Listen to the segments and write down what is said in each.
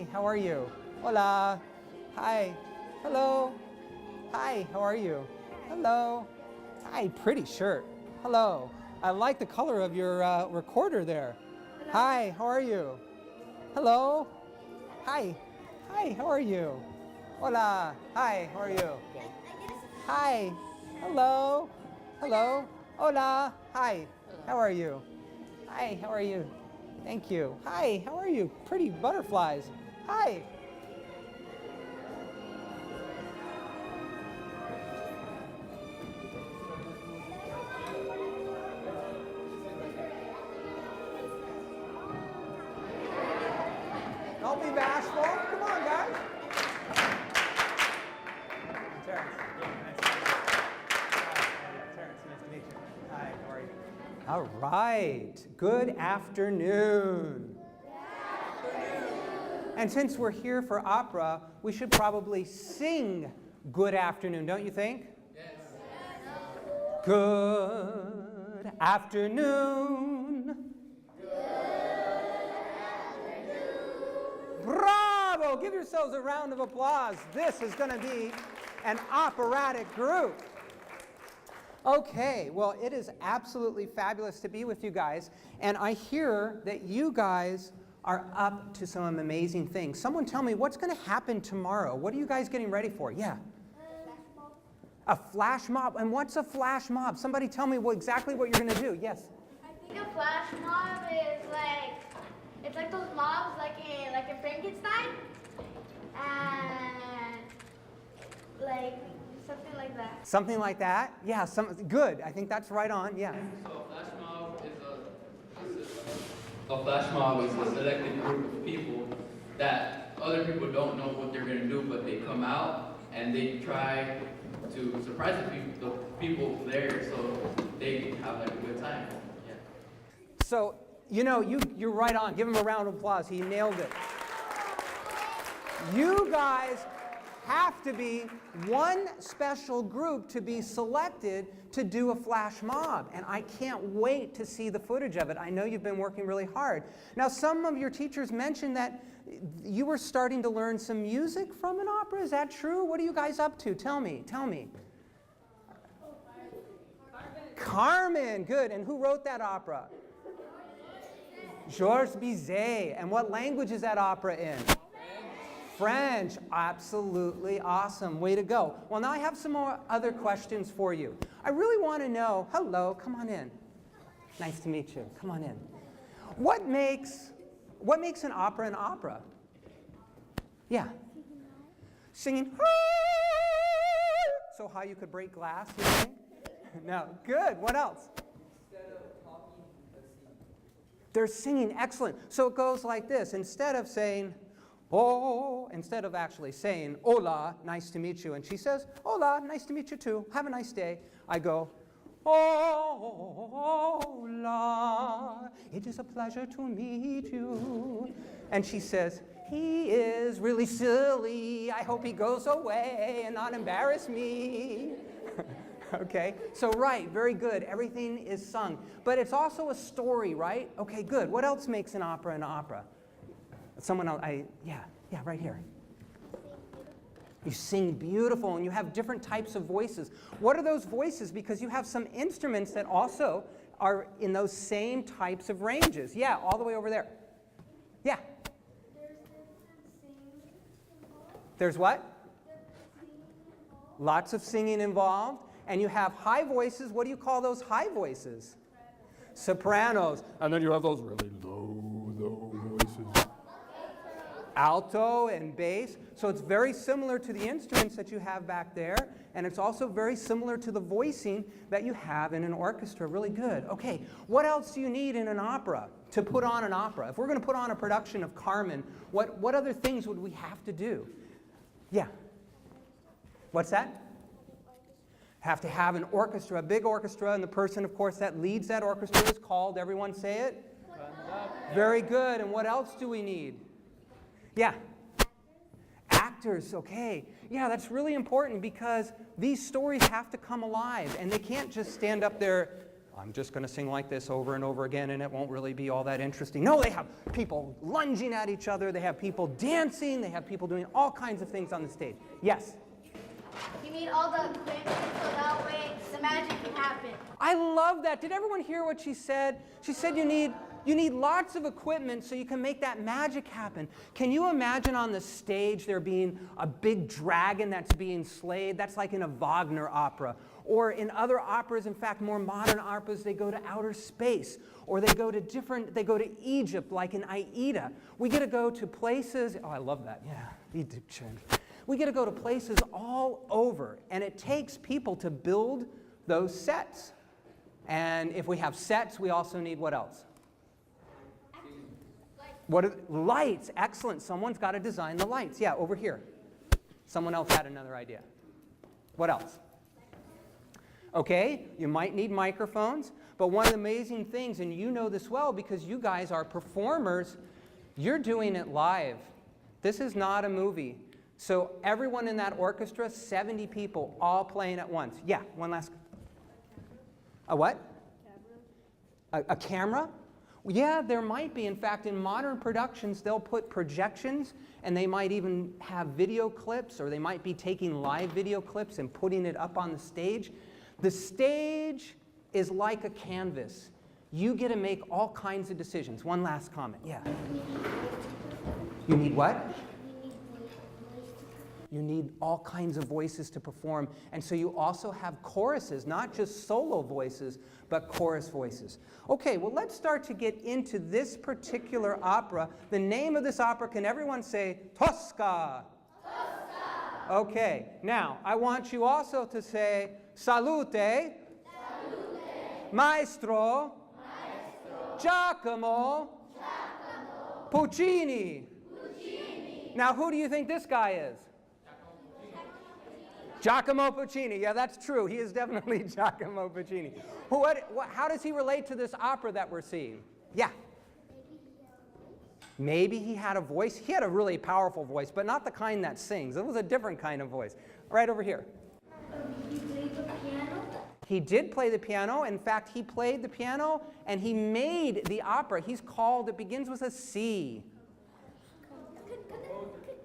Hi, how are you? Hola. Hi. Hello. Hi, how are you? Hello. Hi, pretty shirt. Hello. I like the color of your recorder there. Hello. Hi, how are you? Hello. Hi. Hi, how are you? Hola. Hi, how are you? Hi. Hello. Hello. Hola. Hi. How are you? Hi, how are you? Thank you. Hi, how are you? Pretty butterflies. Hi. Don't be bashful. Come on, guys. Terrence. Terrence, nice to meet you. Hi, how are you? All right. Good afternoon. And since we're here for opera, we should probably sing good afternoon, don't you think? Yes. Good afternoon. Good afternoon. Bravo! Give yourselves a round of applause. This is going to be an operatic group. Okay, well, it is absolutely fabulous to be with you guys. And I hear that you guys are up to some amazing things. Someone tell me, what's going to happen tomorrow? What are you guys getting ready for? Yeah. A flash mob. And what's a flash mob? Somebody tell me exactly what you're going to do. Yes. I think a flash mob is like, it's like those mobs like in Frankenstein. And like something like that. Something like that? Yeah, good. I think that's right on. Yeah. So a flash mob is a selected group of people that other people don't know what they're going to do, but they come out and they try to surprise the people there, so they have like a good time. Yeah. So, you know, you're right on. Give him a round of applause. He nailed it. You guys have to be one special group to be selected to do a flash mob. And I can't wait to see the footage of it. I know you've been working really hard. Now, some of your teachers mentioned that you were starting to learn some music from an opera. Is that true? What are you guys up to? Tell me. Tell me. Carmen. Good. And who wrote that opera? Georges Bizet. And what language is that opera in? French. Absolutely awesome. Way to go. Well, now I have some more other questions for you. I really want to know, hello, come on in. Nice to meet you. Come on in. What makes an opera? Yeah. Singing. So high you could break glass, you think? No. Good. What else? Instead of talking, they're singing. Excellent. So it goes like this. Instead of saying, oh, instead of actually saying, hola, nice to meet you, and she says, hola, nice to meet you too, have a nice day, I go, hola, it is a pleasure to meet you. And she says, he is really silly, I hope he goes away and not embarrass me. Okay, so right, very good, everything is sung. But it's also a story, right? Okay, good. What else makes an opera an opera? Someone else, yeah, right here. You sing beautiful and you have different types of voices. What are those voices? Because you have some instruments that also are in those same types of ranges. Yeah, all the way over there. Yeah. There's what? Lots of singing involved. And you have high voices. What do you call those high voices? Sopranos. And then you have those really low voices. Alto and bass. So it's very similar to the instruments that you have back there, and it's also very similar to the voicing that you have in an orchestra. Really good. Okay, what else do you need in an opera to put on an opera? If we're going to put on a production of Carmen, what other things would we have to do? Yeah. What's that? Have to have an orchestra, a big orchestra, and the person, of course, that leads that orchestra is called, everyone say it? Very good. And what else do we need? Yeah. Actors, okay. Yeah, that's really important because these stories have to come alive and they can't just stand up there I'm just going to sing like this over and over again, and it won't really be all that interesting. No, they have people lunging at each other. They have people dancing. They have people doing all kinds of things on the stage. Yes? You need all the equipment so that way the magic can happen. I love that. Did everyone hear what she said? She said you need lots of equipment so you can make that magic happen. Can you imagine on the stage there being a big dragon that's being slayed? That's like in a Wagner opera. Or in other operas, in fact, more modern operas, they go to outer space. Or they go to Egypt, like in Aida. We get to go to places, oh, I love that, yeah, Egyptian. We get to go to places all over, and it takes people to build those sets. And if we have sets, we also need what else? Lights, excellent. Someone's got to design the lights. Yeah, over here. Someone else had another idea. What else? Okay, you might need microphones, but one of the amazing things, and you know this well because you guys are performers, you're doing it live. This is not a movie. So everyone in that orchestra, 70 people, all playing at once. Yeah, one last. A what? A camera? Yeah, there might be. In fact, in modern productions, they'll put projections, and they might even have video clips, or they might be taking live video clips and putting it up on the stage. The stage is like a canvas. You get to make all kinds of decisions. One last comment. Yeah. You need what? You need all kinds of voices to perform. And so you also have choruses, not just solo voices, but chorus voices. Okay, well, let's start to get into this particular opera. The name of this opera, can everyone say Tosca? Tosca. Okay, now I want you also to say Salute, Salute. Maestro, Maestro. Giacomo, Giacomo. Puccini. Puccini. Now, who do you think this guy is? Giacomo Puccini. Yeah, that's true. He is definitely Giacomo Puccini. How does he relate to this opera that we're seeing? Yeah. Maybe he had a voice. He had a really powerful voice, but not the kind that sings. It was a different kind of voice. Right over here. He played the piano. He did play the piano. In fact, he played the piano and he made the opera. It begins with a C.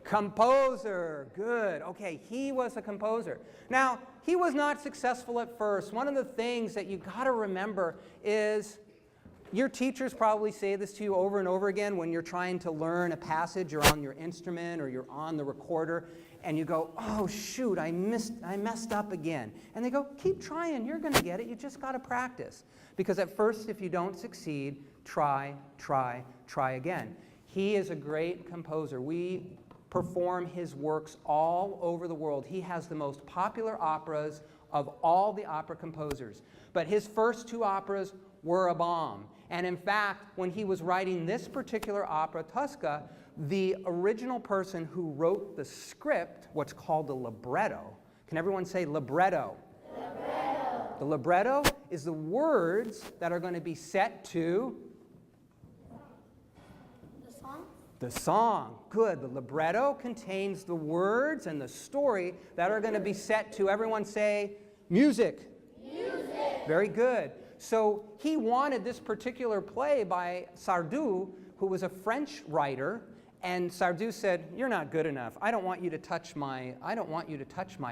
Composer, good. Okay, he was a composer. Now, he was not successful at first. One of the things that you got to remember is your teachers probably say this to you over and over again when you're trying to learn a passage. You're on your instrument or you're on the recorder and you go, oh shoot, I messed up again. And they go, keep trying, you're going to get it. You just got to practice. Because at first, if you don't succeed, try again. He is a great composer. We perform his works all over the world. He has the most popular operas of all the opera composers. But his first two operas were a bomb. And in fact, when he was writing this particular opera, Tosca, the original person who wrote the script, what's called the libretto. Can everyone say libretto? Libretto. The libretto is the words that are going to be set to the song. Good. The libretto contains the words and the story that are going to be set to, everyone say, music. Music. Very good. So he wanted this particular play by Sardou, who was a French writer, and Sardou said, "You're not good enough. I don't want you to touch my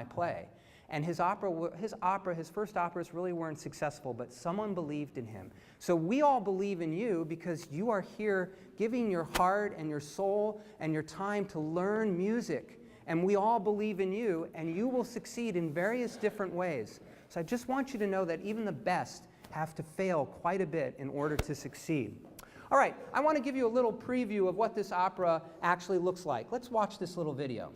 play." And his first operas really weren't successful, but someone believed in him. So we all believe in you because you are here giving your heart and your soul and your time to learn music. And we all believe in you, and you will succeed in various different ways. So I just want you to know that even the best have to fail quite a bit in order to succeed. All right, I want to give you a little preview of what this opera actually looks like. Let's watch this little video.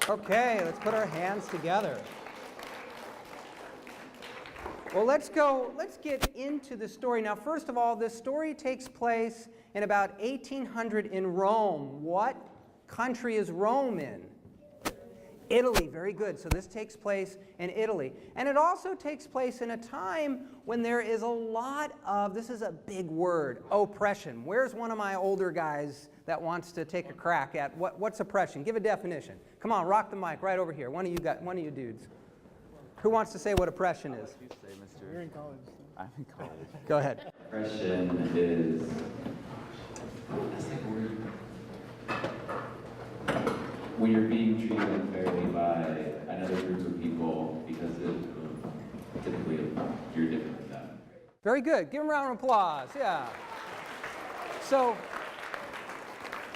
Okay, let's put our hands together. Well, let's get into the story. Now, first of all, this story takes place in about 1800 in Rome. What country is Rome in? Italy, very good. So this takes place in Italy. And it also takes place in a time when there is a lot of, this is a big word, oppression. Where's one of my older guys that wants to take a crack at what's oppression? Give a definition. Come on, rock the mic right over here. One of you dudes. Who wants to say what oppression is? You say, Mr. You're in college. I'm in college. Go ahead. Oppression is, when you're being treated unfairly by another group of people because typically you're different from them. Very good. Give them a round of applause. Yeah. So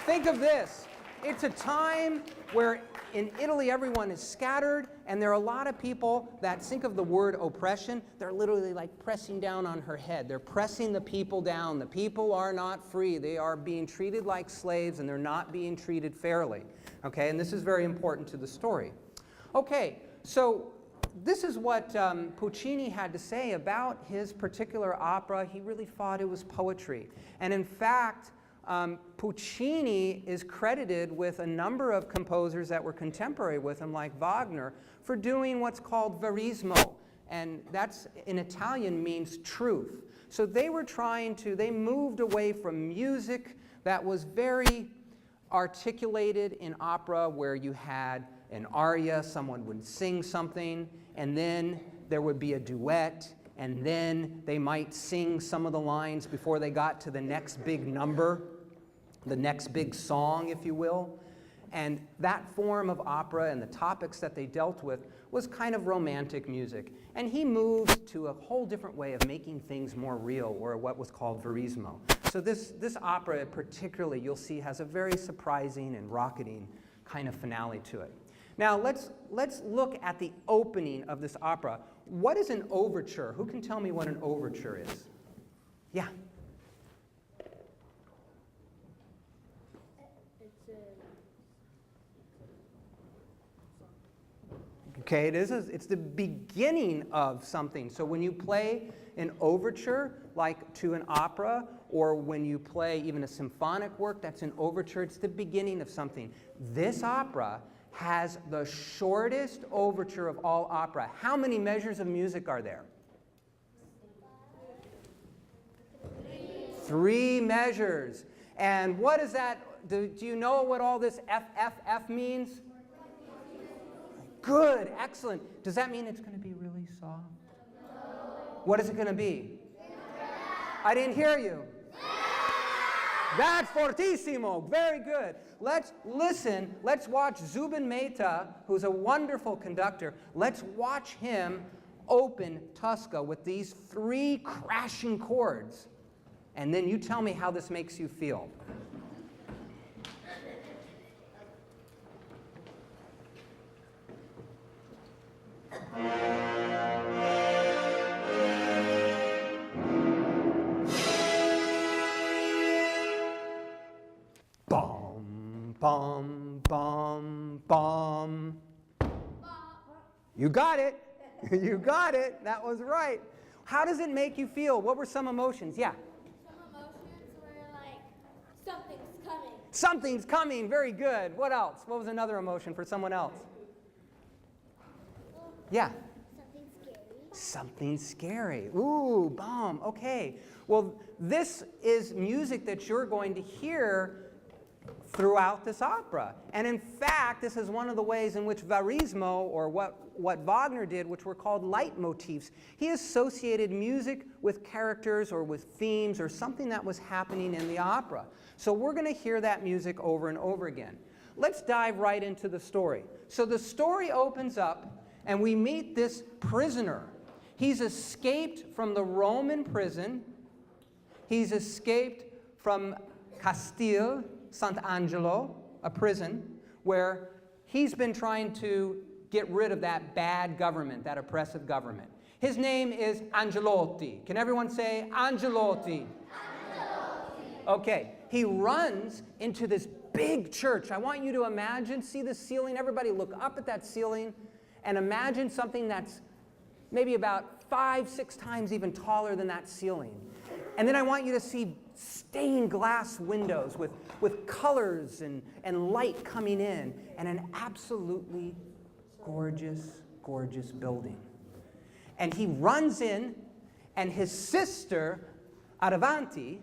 think of this. It's a time where in Italy everyone is scattered, and there are a lot of people that think of the word oppression. They're literally like pressing down on her head. They're pressing the people down. The people are not free. They are being treated like slaves, and they're not being treated fairly. Okay, and this is very important to the story. Okay, so this is what Puccini had to say about his particular opera. He really thought it was poetry. And in fact, Puccini is credited with a number of composers that were contemporary with him, like Wagner, for doing what's called verismo. And that's, in Italian, means truth. So they moved away from music that was very articulated in opera, where you had an aria, someone would sing something, and then there would be a duet, and then they might sing some of the lines before they got to the next big number, the next big song, if you will. And that form of opera and the topics that they dealt with was kind of romantic music. And he moved to a whole different way of making things more real, or what was called verismo. So this opera particularly, you'll see, has a very surprising and rocketing kind of finale to it. Now let's look at the opening of this opera. What is an overture? Who can tell me what an overture is? Yeah. Okay, it's the beginning of something. So when you play an overture, like to an opera, or when you play even a symphonic work, that's an overture. It's the beginning of something. This opera has the shortest overture of all opera. How many measures of music are there? 3 measures. And what is that? Do you know what all this F means? Good, excellent. Does that mean it's going to be really soft? No. What is it going to be? I didn't hear you. That's fortissimo. Very good. Let's listen. Let's watch Zubin Mehta, who's a wonderful conductor. Let's watch him open Tosca with these 3 crashing chords. And then you tell me how this makes you feel. Bum, bum, bum, bum. You got it. You got it. That was right. How does it make you feel? What were some emotions? Yeah. Some emotions were like, something's coming. Something's coming. Very good. What else? What was another emotion for someone else? Yeah. Something scary. Something scary. Ooh, bomb. Okay. Well, this is music that you're going to hear throughout this opera. And in fact, this is one of the ways in which verismo, or what Wagner did, which were called leitmotifs. He associated music with characters or with themes or something that was happening in the opera. So we're going to hear that music over and over again. Let's dive right into the story. So the story opens up, and we meet this prisoner. He's escaped from the Roman prison. He's escaped from Castile, Sant'Angelo, a prison, where he's been trying to get rid of that bad government, that oppressive government. His name is Angelotti. Can everyone say Angelotti? Angelotti. Okay, he runs into this big church. I want you to imagine, see the ceiling. Everybody look up at that ceiling and imagine something that's maybe about 5, 6 times even taller than that ceiling. And then I want you to see stained glass windows with colors and light coming in, and an absolutely gorgeous, gorgeous building. And he runs in, and his sister, Aravanti,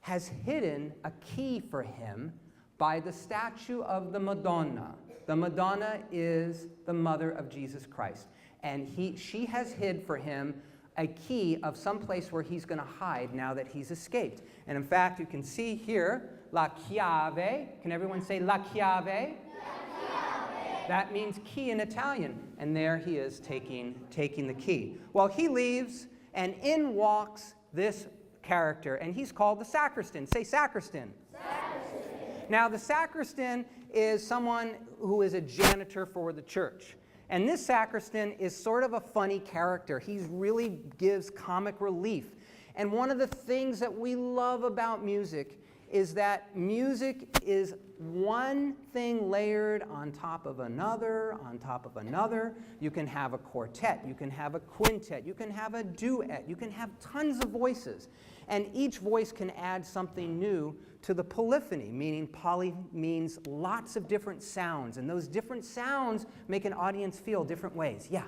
has hidden a key for him by the statue of the Madonna. The Madonna is the mother of Jesus Christ. And she has hid for him a key of some place where he's going to hide now that he's escaped. And in fact, you can see here, la chiave. Can everyone say la chiave? La chiave. That means key in Italian. And there he is taking the key. Well, he leaves, and in walks this character, and he's called the sacristan. Say sacristan. Sacristan. Now, the sacristan is someone who is a janitor for the church. And this sacristan is sort of a funny character. He really gives comic relief. And one of the things that we love about music is that music is one thing layered on top of another, on top of another. You can have a quartet, you can have a quintet, you can have a duet, you can have tons of voices. And each voice can add something new to the polyphony, meaning poly means lots of different sounds, and those different sounds make an audience feel different ways. Yeah.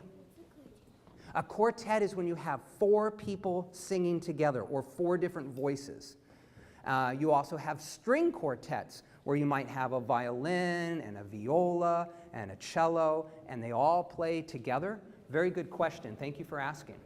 A quartet is when you have 4 people singing together, or 4 different voices. You also have string quartets, where you might have a violin and a viola and a cello, and they all play together. Very good question. Thank you for asking.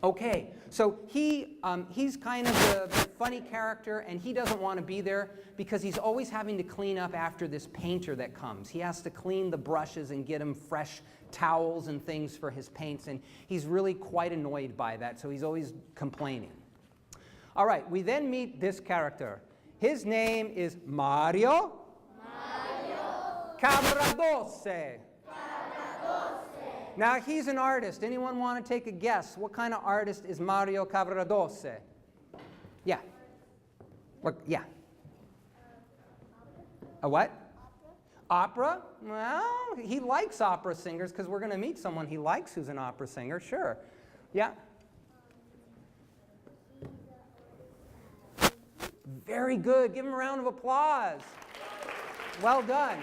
Okay, so he's kind of the funny character, and he doesn't want to be there because he's always having to clean up after this painter that comes. He has to clean the brushes and get him fresh towels and things for his paints, and he's really quite annoyed by that, so he's always complaining. All right, we then meet this character. His name is Mario Cavaradossi. Now, he's an artist. Anyone want to take a guess? What kind of artist is Mario Cavaradossi? Yeah. Yeah. A what? Opera? Well, he likes opera singers because we're going to meet someone he likes who's an opera singer. Sure. Yeah. Very good. Give him a round of applause. Well done.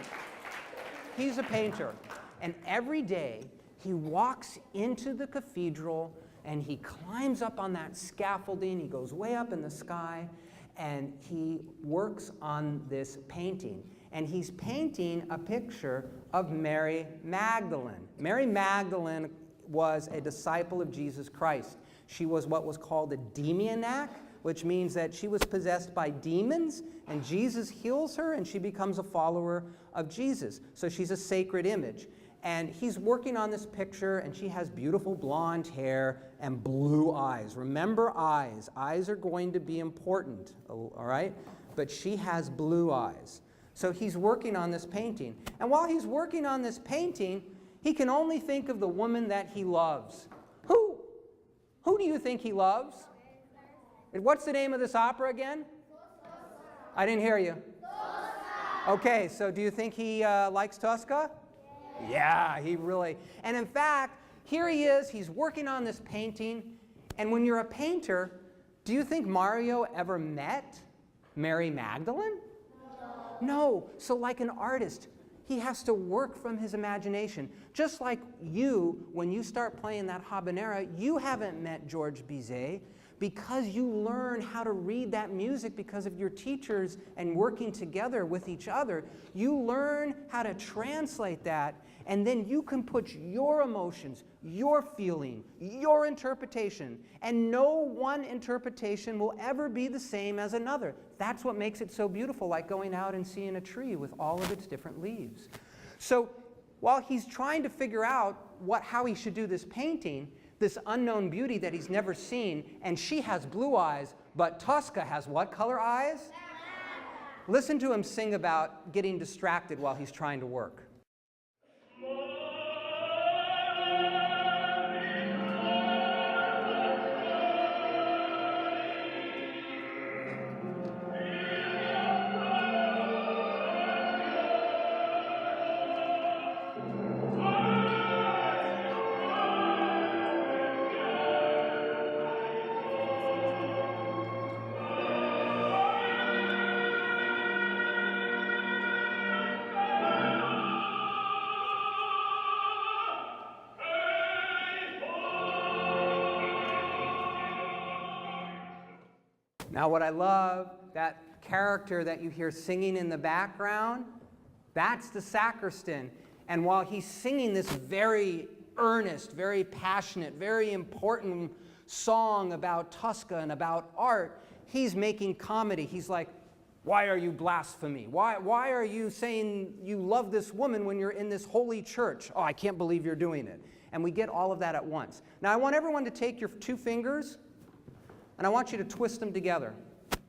He's a painter. And every day, he walks into the cathedral and he climbs up on that scaffolding. He goes way up in the sky and he works on this painting. And he's painting a picture of Mary Magdalene. Mary Magdalene was a disciple of Jesus Christ. She was what was called a demoniac, which means that she was possessed by demons, and Jesus heals her and she becomes a follower of Jesus. So she's a sacred image. And he's working on this picture, and she has beautiful blonde hair and blue eyes. Remember eyes. Eyes are going to be important, all right? But she has blue eyes. So he's working on this painting. And while he's working on this painting, he can only think of the woman that he loves. Who? Who do you think he loves? What's the name of this opera again? I didn't hear you. Tosca. Okay, so do you think he likes Tosca? Yeah, he really. And in fact, here he is, he's working on this painting. And when you're a painter, do you think Mario ever met Mary Magdalene? No. So like an artist, he has to work from his imagination. Just like you, when you start playing that habanera, you haven't met George Bizet because you learn how to read that music because of your teachers and working together with each other. You learn how to translate that, and then you can put your emotions, your feeling, your interpretation, and no one interpretation will ever be the same as another. That's what makes it so beautiful, like going out and seeing a tree with all of its different leaves. So while he's trying to figure out how he should do this painting, this unknown beauty that he's never seen, and she has blue eyes, but Tosca has what color eyes? Listen to him sing about getting distracted while he's trying to work. Now what I love, that character that you hear singing in the background, that's the sacristan. And while he's singing this very earnest, very passionate, very important song about Tosca and about art, he's making comedy. He's like, why are you blasphemy? Why are you saying you love this woman when you're in this holy church? Oh, I can't believe you're doing it. And we get all of that at once. Now I want everyone to take your two fingers and I want you to twist them together. And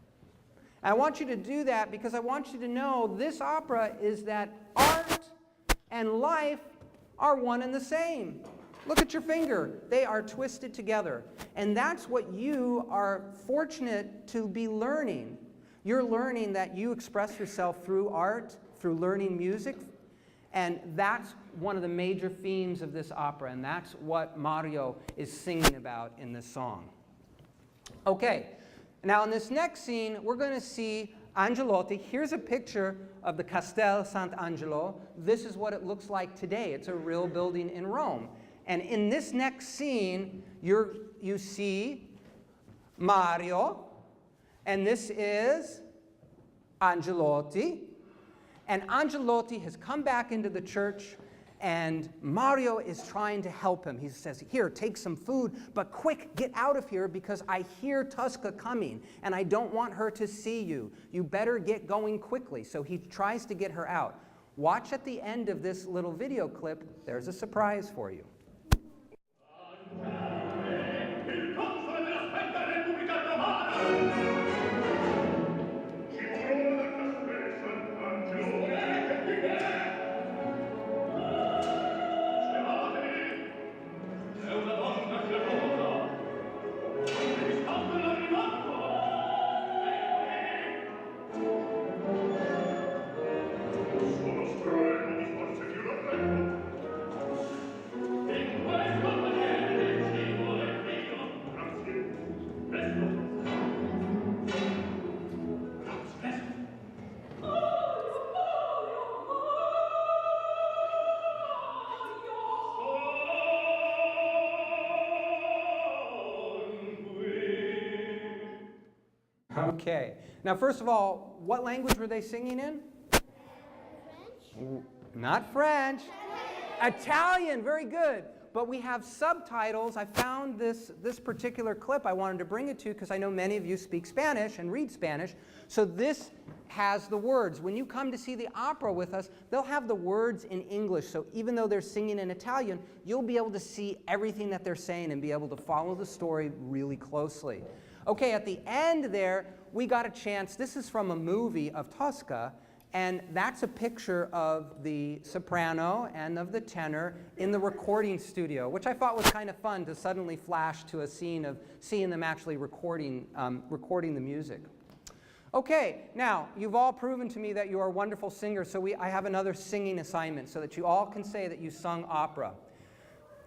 I want you to do that because I want you to know this opera is that art and life are one and the same. Look at your finger. They are twisted together. And that's what you are fortunate to be learning. You're learning that you express yourself through art, through learning music, and that's one of the major themes of this opera, and that's what Mario is singing about in this song. Okay, now in this next scene, we're going to see Angelotti. Here's a picture of the Castel Sant'Angelo. This is what it looks like today. It's a real building in Rome. And in this next scene, you see Mario, and this is Angelotti. And Angelotti has come back into the church, and Mario is trying to help him. He says, here, take some food, but quick, get out of here because I hear Tosca coming, and I don't want her to see you. You better get going quickly. So he tries to get her out. Watch at the end of this little video clip. There's a surprise for you. Okay. Now, first of all, what language were they singing in? French. Not French. Italian. Very good. But we have subtitles. I found this particular clip. I wanted to bring it to you because I know many of you speak Spanish and read Spanish. So this has the words. When you come to see the opera with us, they'll have the words in English. So even though they're singing in Italian, you'll be able to see everything that they're saying and be able to follow the story really closely. Okay, at the end there, we got a chance. This is from a movie of Tosca, and that's a picture of the soprano and of the tenor in the recording studio, which I thought was kind of fun to suddenly flash to a scene of seeing them actually recording the music. Okay, now, you've all proven to me that you are wonderful singers, so I have another singing assignment so that you all can say that you sung opera.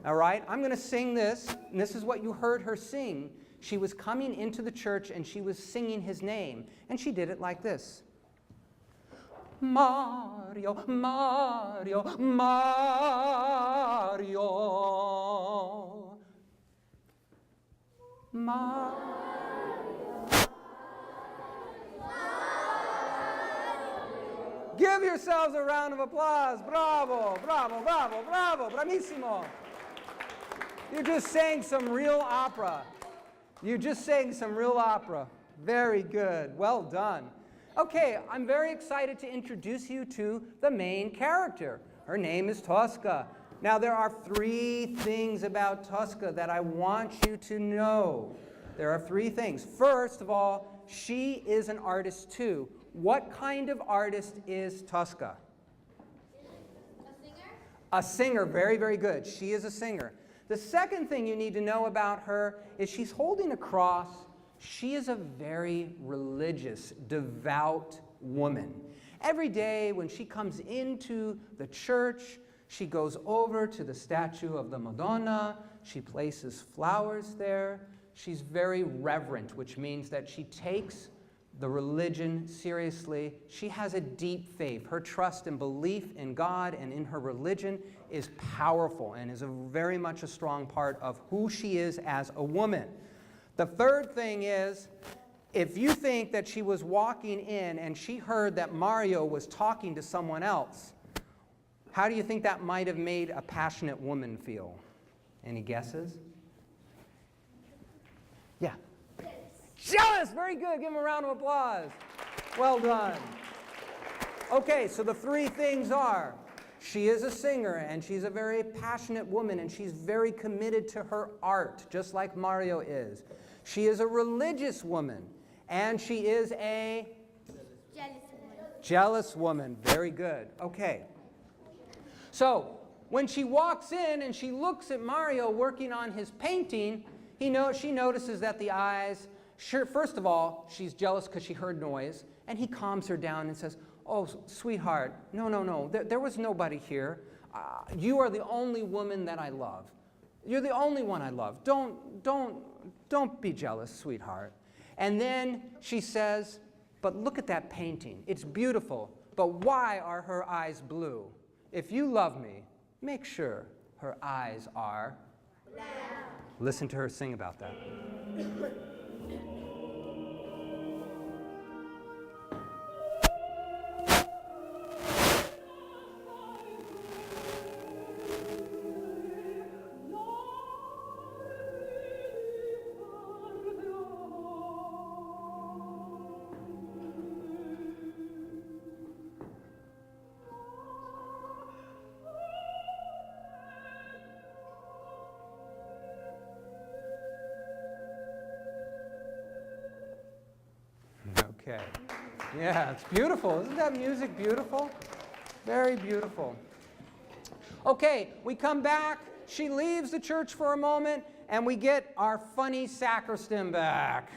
All right, I'm going to sing this, and this is what you heard her sing. She was coming into the church and she was singing his name. And she did it like this. Mario, Mario, Mario. Mario. Give yourselves a round of applause. Bravo, bravo, bravo, bravo, bravissimo. You just sang some real opera. You just sang some real opera. Very good. Well done. Okay, I'm very excited to introduce you to the main character. Her name is Tosca. Now, there are 3 things about Tosca that I want you to know. There are 3 things. First of all, she is an artist too. What kind of artist is Tosca? A singer? A singer. Very, very good. She is a singer. The second thing you need to know about her is she's holding a cross. She is a very religious, devout woman. Every day when she comes into the church, she goes over to the statue of the Madonna. She places flowers there. She's very reverent, which means that she takes the religion seriously. She has a deep faith. Her trust and belief in God and in her religion is powerful and is very much a strong part of who she is as a woman. The third thing is if you think that she was walking in and she heard that Mario was talking to someone else, how do you think that might have made a passionate woman feel? Any guesses? Yeah. Jealous! Very good. Give him a round of applause. Well done. Okay, so the three things are, she is a singer, and she's a very passionate woman, and she's very committed to her art, just like Mario is. She is a religious woman, and she is a jealous woman. Very good. Okay. So, when she walks in and she looks at Mario working on his painting, she notices that the eyes, first of all, she's jealous because she heard noise, and he calms her down and says, "Oh, sweetheart, no, there was nobody here. You are the only woman that I love. You're the only one I love. Don't be jealous, sweetheart." And then she says, "But look at that painting. It's beautiful, but why are her eyes blue? If you love me, make sure her eyes are blue." Listen to her sing about that. Okay. Yeah, it's beautiful. Isn't that music beautiful? Very beautiful. Okay, we come back. She leaves the church for a moment, and we get our funny sacristan back.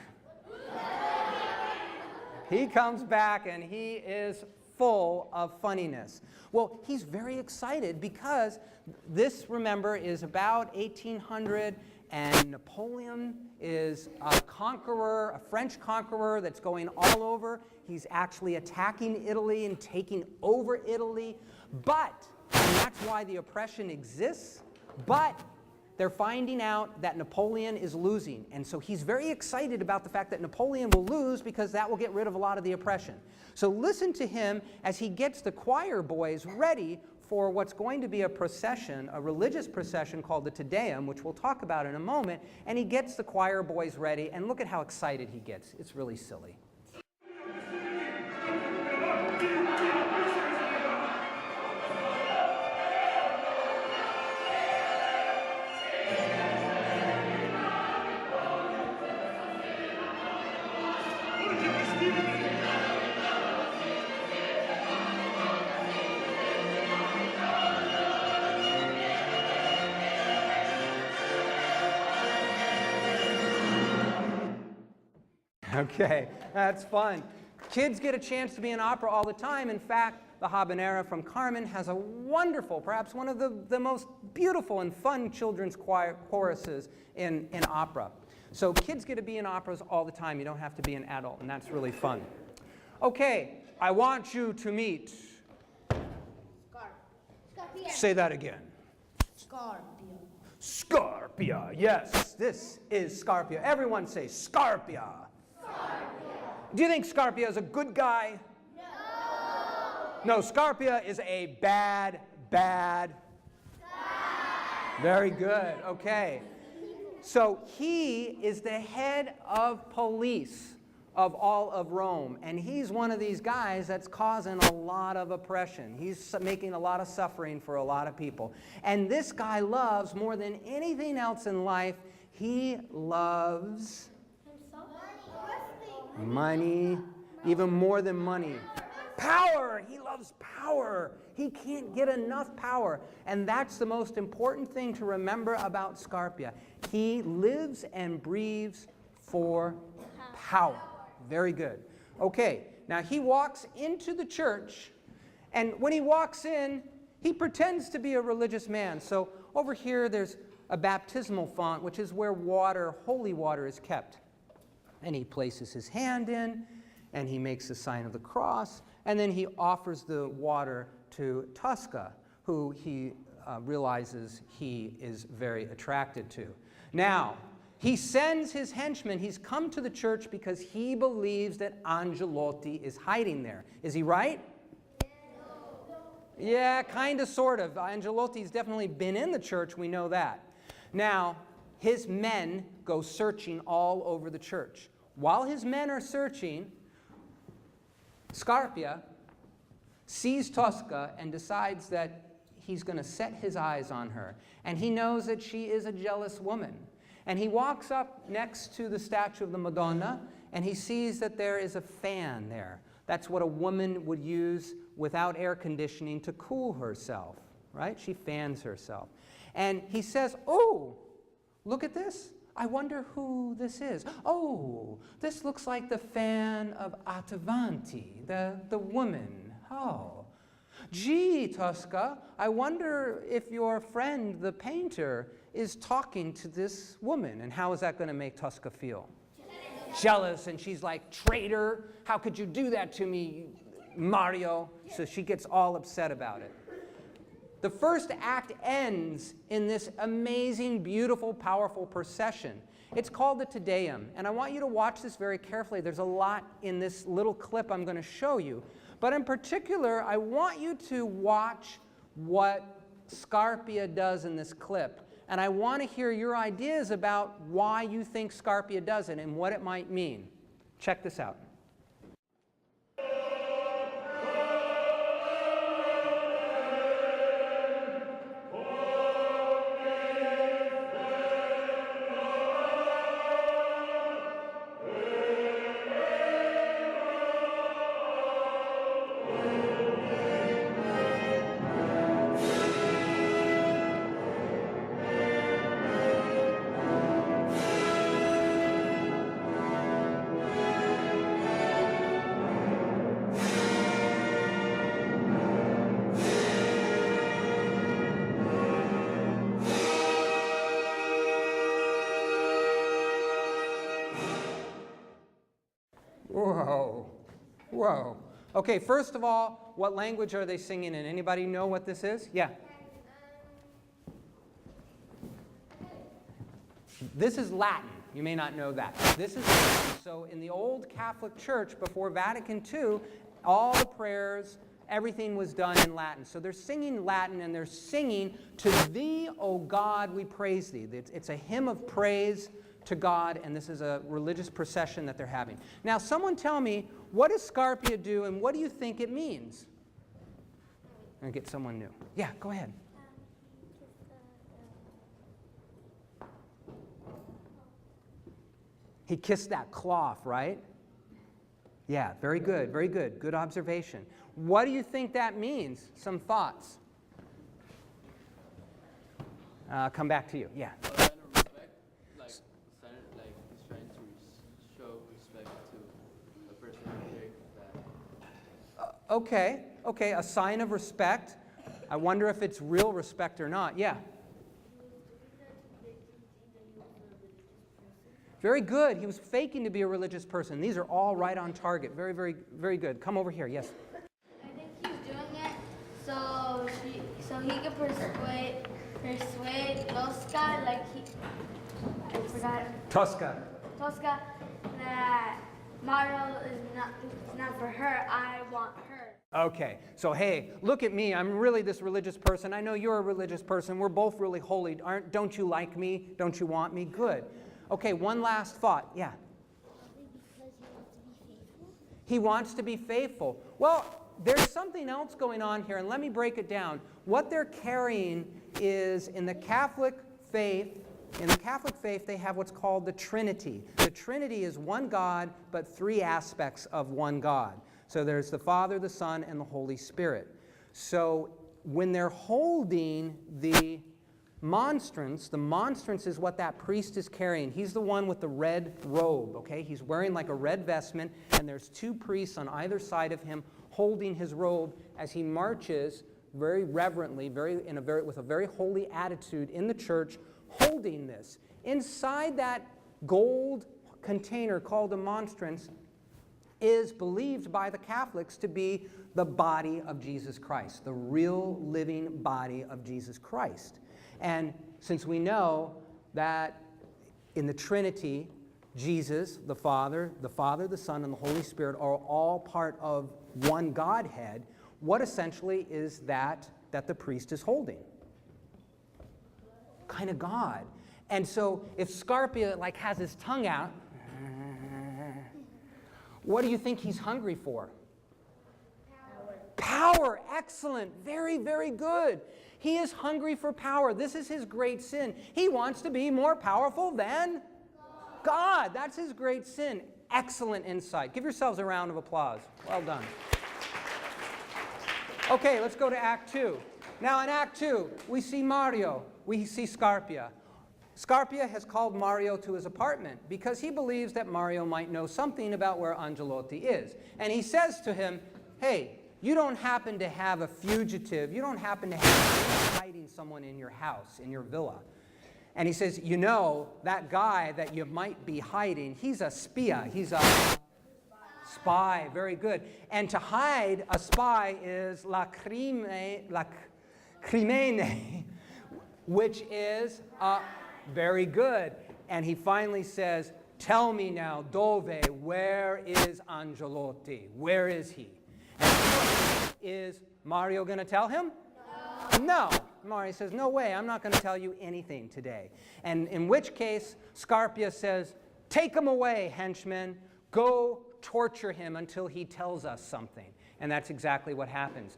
He comes back, and he is full of funniness. Well, he's very excited because this, remember, is about 1800, and Napoleon is a conqueror, a French conqueror that's going all over. He's actually attacking Italy and taking over Italy. But, and that's why the oppression exists, but they're finding out that Napoleon is losing. And so he's very excited about the fact that Napoleon will lose because that will get rid of a lot of the oppression. So listen to him as he gets the choir boys ready for what's going to be a procession, a religious procession called the Te Deum, which we'll talk about in a moment. And he gets the choir boys ready, and look at how excited he gets. It's really silly. Okay, that's fun. Kids get a chance to be in opera all the time. In fact, the Habanera from Carmen has a wonderful, perhaps one of the most beautiful and fun children's choruses in opera. So kids get to be in operas all the time. You don't have to be an adult, and that's really fun. Okay, I want you to meet. Scarpia. Say that again. Scarpia. Scarpia, yes, this is Scarpia. Everyone say Scarpia. Do you think Scarpia is a good guy? No, Scarpia is a bad. Very good, okay. So he is the head of police of all of Rome, and he's one of these guys that's causing a lot of oppression. He's making a lot of suffering for a lot of people. And this guy loves, more than anything else in life, he loves money, even more than money. Power! He loves power. He can't get enough power. And that's the most important thing to remember about Scarpia. He lives and breathes for power. Very good. Okay, now he walks into the church, and when he walks in, he pretends to be a religious man. So over here there's a baptismal font, which is where water, holy water, is kept. And he places his hand in, and he makes the sign of the cross, and then he offers the water to Tosca, who he realizes he is very attracted to. Now, He sends his henchmen. He's come to the church because he believes that Angelotti is hiding there. Is he right? Yeah, kind of, sort of. Angelotti's definitely been in the church. We know that. Now, his men go searching all over the church. While his men are searching, Scarpia sees Tosca and decides that he's going to set his eyes on her. And he knows that she is a jealous woman. And he walks up next to the statue of the Madonna, and he sees that there is a fan there. That's what a woman would use without air conditioning to cool herself, right? She fans herself. And he says, oh, look at this. I wonder who this is. Oh, this looks like the fan of Attavanti, the woman. Oh. Gee, Tosca, I wonder if your friend, the painter, is talking to this woman. And how is that going to make Tosca feel? Jealous. And she's like, traitor, how could you do that to me, Mario? So she gets all upset about it. The first act ends in this amazing, beautiful, powerful procession. It's called the Te Deum, and I want you to watch this very carefully. There's a lot in this little clip I'm going to show you. But in particular, I want you to watch what Scarpia does in this clip. And I want to hear your ideas about why you think Scarpia does it and what it might mean. Check this out. Whoa, whoa. Okay, first of all, what language are they singing in? Anybody know what this is? Yeah. This is Latin. You may not know that. This is Latin. So in the old Catholic Church before Vatican II, all the prayers, everything was done in Latin. So they're singing Latin, and they're singing, "To thee, O God, we praise thee." It's a hymn of praise to God, and this is a religious procession that they're having. Now, someone tell me, what does Scarpia do, and what do you think it means? I'm going to get someone new. Yeah, go ahead. He kissed that cloth, right? Yeah, very good, very good. Good observation. What do you think that means? Some thoughts? Come back to you. Yeah. Okay, a sign of respect. I wonder if it's real respect or not. Yeah. Very good. He was faking to be a religious person. These are all right on target. Very, very, very good. Come over here. Yes. I think he's doing it so he can persuade Tosca, I forgot. Tosca. Tosca, that Mario is not for her. I want her. Okay, so hey, look at me. I'm really this religious person. I know you're a religious person. We're both really holy. Don't you like me? Don't you want me? Good. Okay, one last thought. Yeah. Because He wants to be faithful. Well, there's something else going on here, and let me break it down. What they're carrying is in the Catholic faith. In the Catholic faith, they have what's called the Trinity. The Trinity is one God, but three aspects of one God. So there's the Father, the Son, and the Holy Spirit. So when they're holding the monstrance is what that priest is carrying. He's the one with the red robe, okay? He's wearing like a red vestment, and there's two priests on either side of him holding his robe as he marches very reverently, with a very holy attitude in the church, holding this. Inside that gold container called a monstrance is believed by the Catholics to be the body of Jesus Christ, the real living body of Jesus Christ. And since we know that in the Trinity, Jesus, the Father, the Son, and the Holy Spirit are all part of one Godhead, what essentially is that the priest is holding? Kind of God. And so if Scarpia like has his tongue out, what do you think he's hungry for? Power. Excellent. Very, very good. He is hungry for power. This is his great sin. He wants to be more powerful than God. That's his great sin. Excellent insight. Give yourselves a round of applause. Well done. Okay, let's go to Act 2. Now in Act 2, we see Mario. We see Scarpia. Scarpia has called Mario to his apartment because he believes that Mario might know something about where Angelotti is. And he says to him, hey, you don't happen to have a fugitive, you don't happen to have hiding someone in your house, in your villa. And he says, you know, that guy that you might be hiding, he's a spia, he's a spy. Very good. And to hide a spy is la crimine, which is very good. And he finally says, tell me now, dove, where is Angelotti? Where is he? And is Mario going to tell him? No. Mario says, no way, I'm not going to tell you anything today. And in which case, Scarpia says, take him away, henchmen. Go torture him until he tells us something. And that's exactly what happens.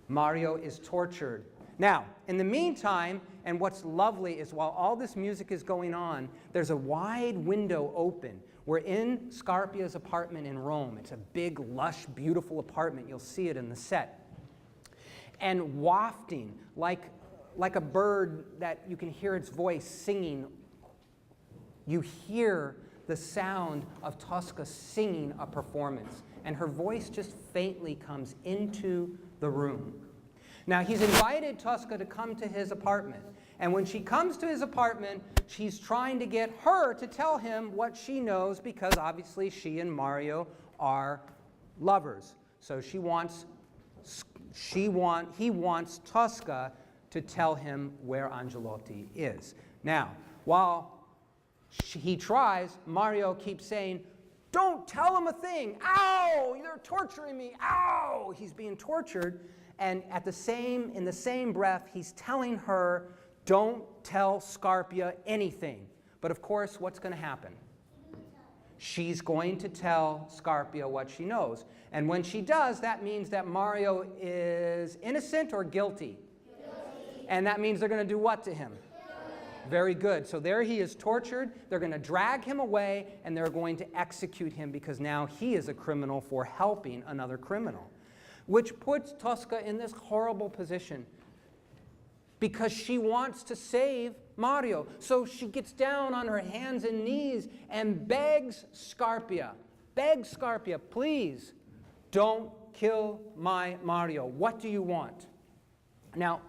Mario is tortured. Now, in the meantime, and what's lovely is while all this music is going on, there's a wide window open. We're in Scarpia's apartment in Rome. It's a big, lush, beautiful apartment. You'll see it in the set. And wafting, like a bird that you can hear its voice singing, you hear the sound of Tosca singing a performance. And her voice just faintly comes into the room. Now, he's invited Tosca to come to his apartment. And when she comes to his apartment, she's trying to get her to tell him what she knows because obviously she and Mario are lovers. So he wants Tosca to tell him where Angelotti is. Now, while he tries, Mario keeps saying, don't tell him a thing. Ow, they're torturing me. Ow, he's being tortured. And in the same breath, he's telling her, don't tell Scarpia anything. But of course, what's going to happen? She's going to tell Scarpia what she knows. And when she does, that means that Mario is innocent or guilty? Guilty. And that means they're going to do what to him? Very good. So there he is tortured. They're going to drag him away, and they're going to execute him because now he is a criminal for helping another criminal. Which puts Tosca in this horrible position because she wants to save Mario. So she gets down on her hands and knees and begs Scarpia, please don't kill my Mario. What do you want? Now,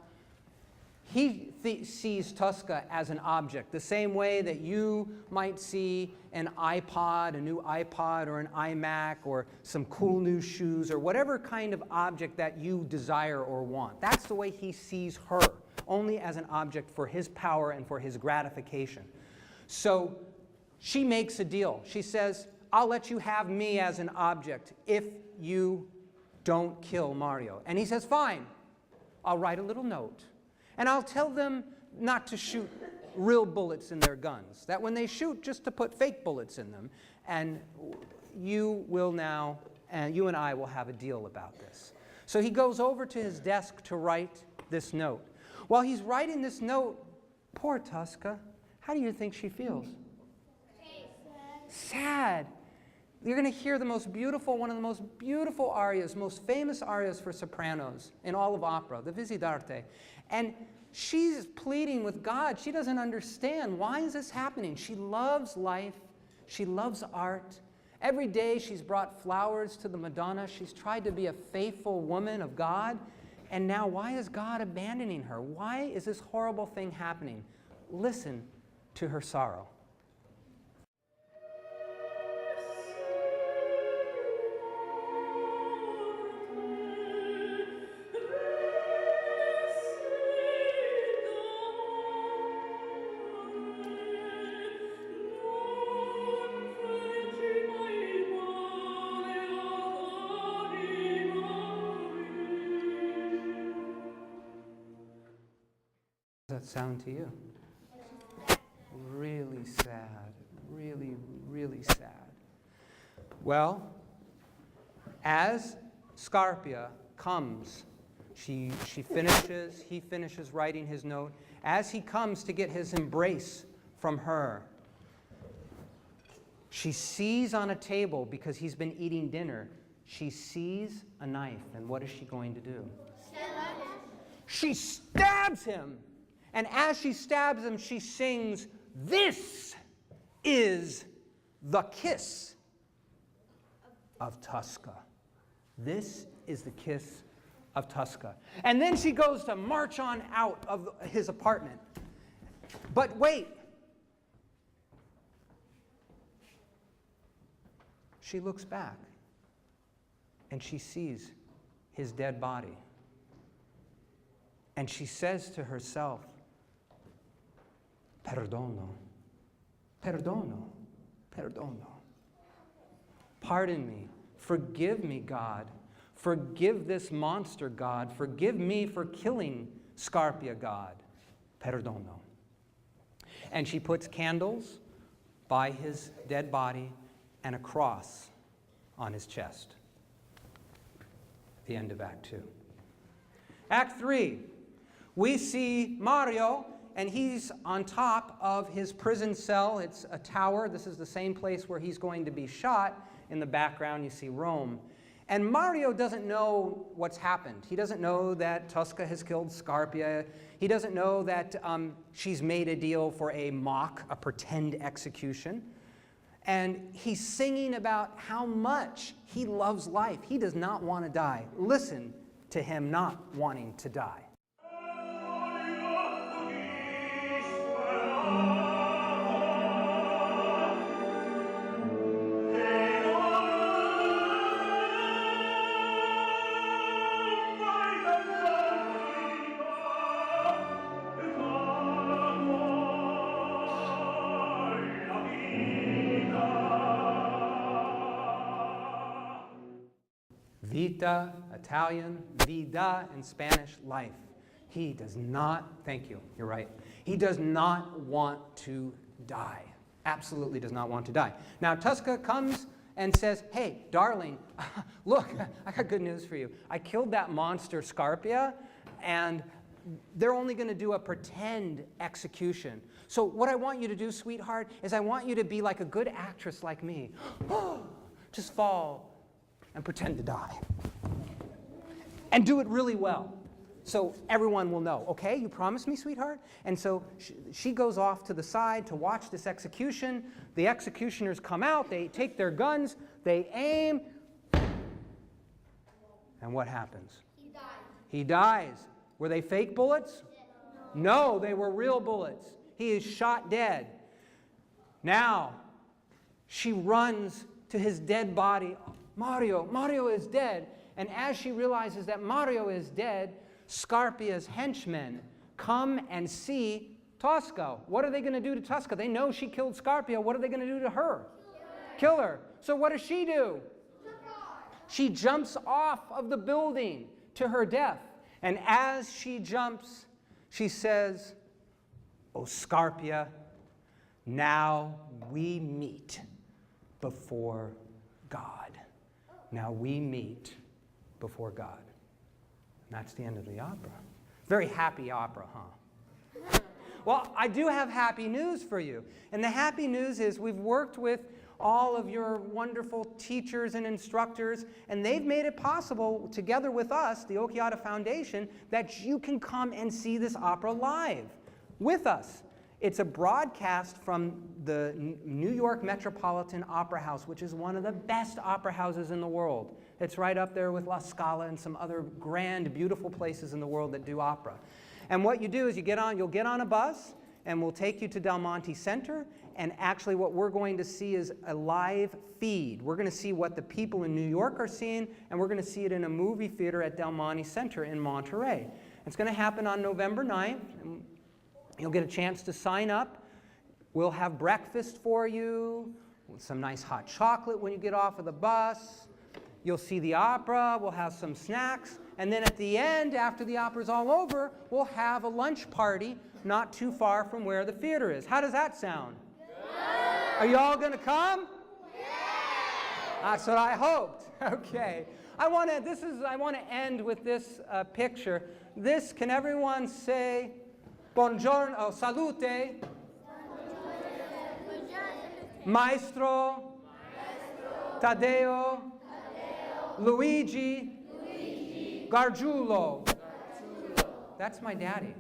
he sees Tosca as an object, the same way that you might see an iPod, a new iPod or an iMac or some cool new shoes or whatever kind of object that you desire or want. That's the way he sees her, only as an object for his power and for his gratification. So she makes a deal. She says, I'll let you have me as an object if you don't kill Mario. And he says, fine, I'll write a little note. And I'll tell them not to shoot real bullets in their guns. That when they shoot, just to put fake bullets in them. And you and I will have a deal about this. So he goes over to his desk to write this note. While he's writing this note, poor Tosca, how do you think she feels? Sad. You're going to hear one of the most beautiful arias, most famous arias for sopranos in all of opera, the Visitarte. And she's pleading with God. She doesn't understand. Why is this happening? She loves life. She loves art. Every day she's brought flowers to the Madonna. She's tried to be a faithful woman of God. And now why is God abandoning her? Why is this horrible thing happening? Listen to her sorrow. Does that sound to you? Really sad. Really, really sad. Well, as Scarpia comes, he finishes writing his note. As he comes to get his embrace from her, she sees on a table, because he's been eating dinner, she sees a knife. And what is she going to do? She stabs him. And as she stabs him, she sings, "This is the kiss of Tosca." This is the kiss of Tosca. And then she goes to march on out of his apartment. But wait. She looks back and she sees his dead body. And she says to herself, "Perdono, perdono, perdono." Pardon me. Forgive me, God. Forgive this monster, God. Forgive me for killing Scarpia, God. Perdono. And she puts candles by his dead body and a cross on his chest. The end of Act 2. Act 3. We see Mario, and he's on top of his prison cell. It's a tower. This is the same place where he's going to be shot. In the background, you see Rome. And Mario doesn't know what's happened. He doesn't know that Tosca has killed Scarpia. He doesn't know that she's made a deal for a pretend execution. And he's singing about how much he loves life. He does not want to die. Listen to him not wanting to die. Vita, Italian, vida in Spanish, life. He does not, thank you, you're right. He does not want to die. Absolutely does not want to die. Now Tosca comes and says, "Hey, darling, look, I got good news for you. I killed that monster Scarpia, and they're only going to do a pretend execution. So what I want you to do, sweetheart, is I want you to be like a good actress like me. Just fall and pretend to die. And do it really well, so everyone will know. Okay, you promised me, sweetheart?" And so she goes off to the side to watch this execution. The executioners come out, they take their guns, they aim, and what happens? He died. He dies. Were they fake bullets? No, they were real bullets. He is shot dead. Now, she runs to his dead body. Mario is dead. And as she realizes that Mario is dead, Scarpia's henchmen come and see Tosca. What are they going to do to Tosca? They know she killed Scarpia. What are they going to do to her? Kill her. So what does she do? She jumps off of the building to her death. And as she jumps, she says, "O Scarpia, now we meet before God." Now we meet before God. And that's the end of the opera. Very happy opera, huh? Well, I do have happy news for you. And the happy news is we've worked with all of your wonderful teachers and instructors, and they've made it possible, together with us, the Occhiata Foundation, that you can come and see this opera live with us. It's a broadcast from the New York Metropolitan Opera House, which is one of the best opera houses in the world. It's right up there with La Scala and some other grand, beautiful places in the world that do opera. And what you do is you'll get on a bus, and we'll take you to Del Monte Center, and actually what we're going to see is a live feed. We're going to see what the people in New York are seeing, and we're going to see it in a movie theater at Del Monte Center in Monterey. It's going to happen on November 9th. And you'll get a chance to sign up. We'll have breakfast for you, with some nice hot chocolate when you get off of the bus. You'll see the opera. We'll have some snacks. And then at the end, after the opera's all over, we'll have a lunch party not too far from where the theater is. How does that sound? Good. Are you all going to come? Yeah. That's what I hoped. Okay. I want to end with this picture. This, can everyone say buongiorno, salute? Maestro Taddeo Luigi Gargiulo. That's my daddy.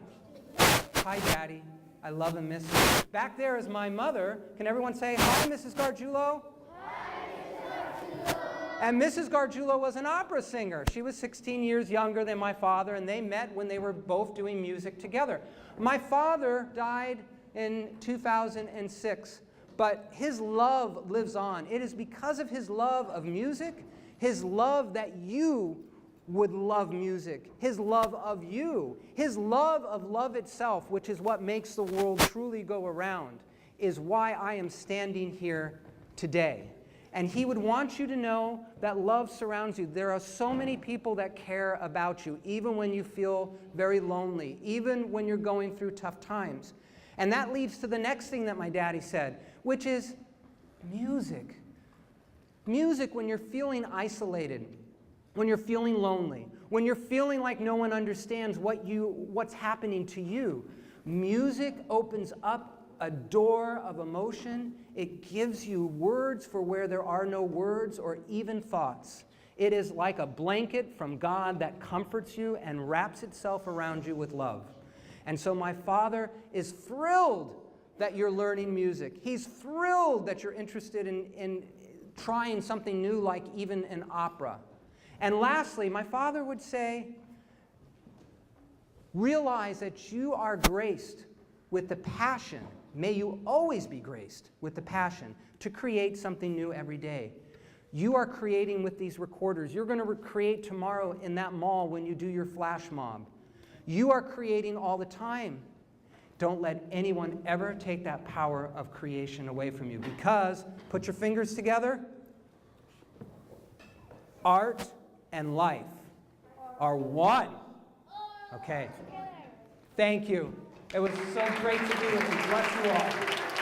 Hi, Daddy. I love and miss you. Back there is my mother. Can everyone say hi, Mrs. Gargiulo? Hi, Mrs. Gargiulo. And Mrs. Gargiulo was an opera singer. She was 16 years younger than my father, and they met when they were both doing music together. My father died in 2006, but his love lives on. It is because of his love of music, his love that you would love music, his love of you, his love of love itself, which is what makes the world truly go around, is why I am standing here today. And he would want you to know that love surrounds you. There are so many people that care about you, even when you feel very lonely, even when you're going through tough times. And that leads to the next thing that my daddy said, which is music. Music when you're feeling isolated, when you're feeling lonely, when you're feeling like no one understands what's happening to you. Music opens up a door of emotion. It gives you words for where there are no words or even thoughts. It is like a blanket from God that comforts you and wraps itself around you with love. And so my father is thrilled that you're learning music. He's thrilled that you're interested in trying something new, like even an opera. And lastly, my father would say, realize that you are graced with the passion. May you always be graced with the passion to create something new every day. You are creating with these recorders. You're going to create tomorrow in that mall when you do your flash mob. You are creating all the time. Don't let anyone ever take that power of creation away from you, because, put your fingers together, art and life are one. Okay. Thank you. It was so great to be with you. Bless you all.